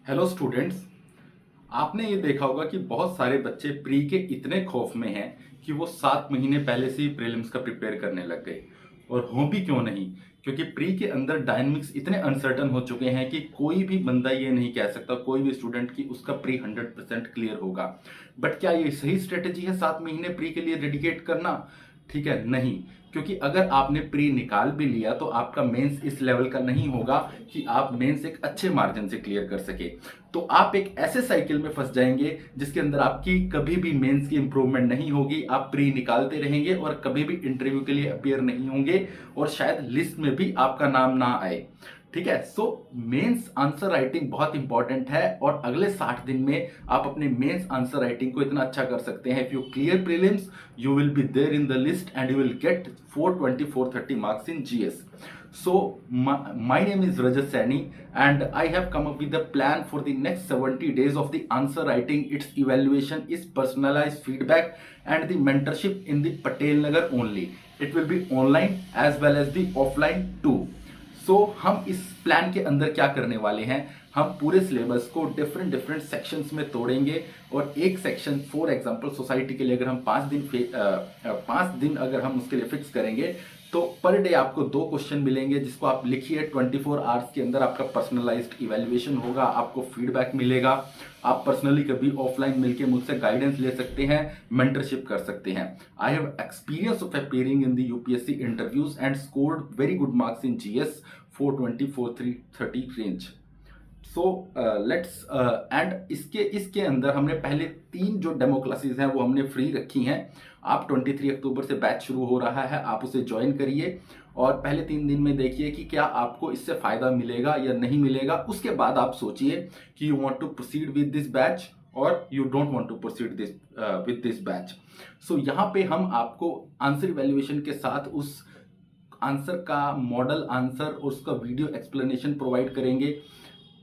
Hello students. आपने ये देखा होगा कि बहुत सारे बच्चे प्री के इतने खौफ में हैं कि वो 7 महीने पहले से ही प्रीलिम्स का प्रिपेयर करने लग गए। और हो भी क्यों नहीं, क्योंकि प्री के अंदर डायनेमिक्स इतने अनसर्टन हो चुके हैं कि कोई भी बंदा ये नहीं कह सकता, कोई भी स्टूडेंट की उसका प्री 100% क्लियर होगा। बट क्या ये सही स्ट्रेटेजी है 7 महीने प्री के लिए डेडिकेट करना? ठीक है, नहीं। क्योंकि अगर आपने प्री निकाल भी लिया तो आपका मेंस इस लेवल का नहीं होगा कि आप मेंस एक अच्छे मार्जिन से क्लियर कर सके। तो आप एक ऐसे साइकिल में फंस जाएंगे जिसके अंदर आपकी कभी भी मेंस की इंप्रूवमेंट नहीं होगी। आप प्री निकालते रहेंगे और कभी भी इंटरव्यू के लिए अपीयर नहीं होंगे और शायद लिस्ट में भी आपका नाम ना आए। ठीक है, सो मेंस आंसर राइटिंग बहुत इंपॉर्टेंट है और अगले 60 दिन में आप अपने मेंस आंसर राइटिंग को इतना अच्छा कर सकते हैं। If you clear prelims you will be there in the list and you will get 420 430 marks in GS. So my name is Rajat Saini and I have come up with a plan for the next 70 days of the answer writing. Its evaluation is personalized feedback and the mentorship in the Patel Nagar only. It will be online as well as the offline too. सो हम इस plan के अंदर क्या करने वाले हैं, हम पूरे सिलेबस को डिफरेंट डिफरेंट सेक्शंस में तोड़ेंगे। और एक सेक्शन फॉर एग्जांपल सोसाइटी के लिए अगर हम 5 दिन अगर हम उसके लिए फिक्स करेंगे तो पर डे आपको 2 क्वेश्चन मिलेंगे जिसको आप लिखिए। 24 आवर्स के अंदर आपका पर्सनलाइज्ड इवैल्यूएशन होगा, आपको फीडबैक मिलेगा। आप पर्सनली कभी ऑफलाइन मिलके मुझसे गाइडेंस ले सकते हैं, मेंटरशिप कर सकते हैं। I have experience of appearing in the UPSC interviews and scored very good marks in GS 420 430 range. So let's end इसके अंदर हमने पहले 3 जो डेमो क्लासेस हैं वो हमने फ्री रखी हैं। आप 23 अक्टूबर से बैच शुरू हो रहा है, आप उसे ज्वाइन करिए और पहले 3 दिन में देखिए कि क्या आपको इससे फायदा मिलेगा या नहीं मिलेगा। उसके बाद आप सोचिए कि you want to proceed with this batch और you don't want to proceed with this batch. So यहाँ पे हम आपको आंसर इवैल्यूएशन के साथ उस आंसर का मॉडल आंसर और उसका वीडियो एक्सप्लेनेशन प्रोवाइड करेंगे।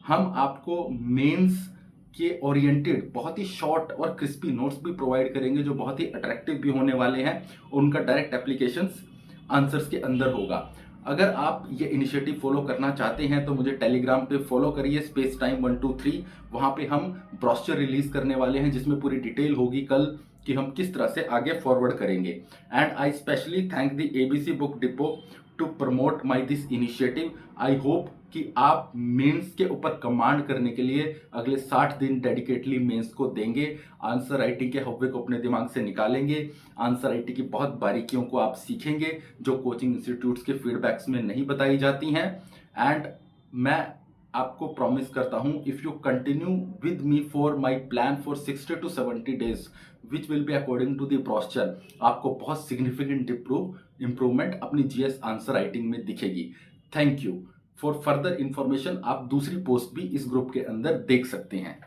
हम आपको मेंस के ओरिएंटेड बहुत ही शॉर्ट और क्रिस्पी नोट्स भी प्रोवाइड करेंगे जो बहुत ही अट्रैक्टिव भी होने वाले हैं और उनका डायरेक्ट एप्लीकेशंस आंसर्स के अंदर होगा। अगर आप ये इनिशिएटिव फॉलो करना चाहते हैं तो मुझे टेलीग्राम पे फॉलो करिए, स्पेस टाइम 123। वहां पे हम ब्रोशर रिलीज करने वाले हैं जिसमें पूरी डिटेल होगी कल कि हम किस तरह से आगे फॉरवर्ड करेंगे। And I specially thank the ABC book depot to promote my this initiative. I hope कि आप मेंस के ऊपर कमांड करने के लिए अगले 60 दिन डेडिकेटली मेंस को देंगे। आंसर राइटिंग के हव्वे को अपने दिमाग से निकालेंगे, आंसर राइटिंग की बहुत बारीकियों को आप सीखेंगे जो कोचिंग इंस्टीट्यूट्स के फीडबैक्स में नहीं बताई जाती हैं। एंड मैं आपको प्रॉमिस करता हूं, if you continue with me for my plan for 60 to 70 days which will be according to the brochure, आपको बहुत सिग्निफिकेंट इंप्रूवमेंट अपनी जीएस आंसर राइटिंग में दिखेगी। Thank you. For further information आप दूसरी पोस्ट भी इस ग्रुप के अंदर देख सकते हैं।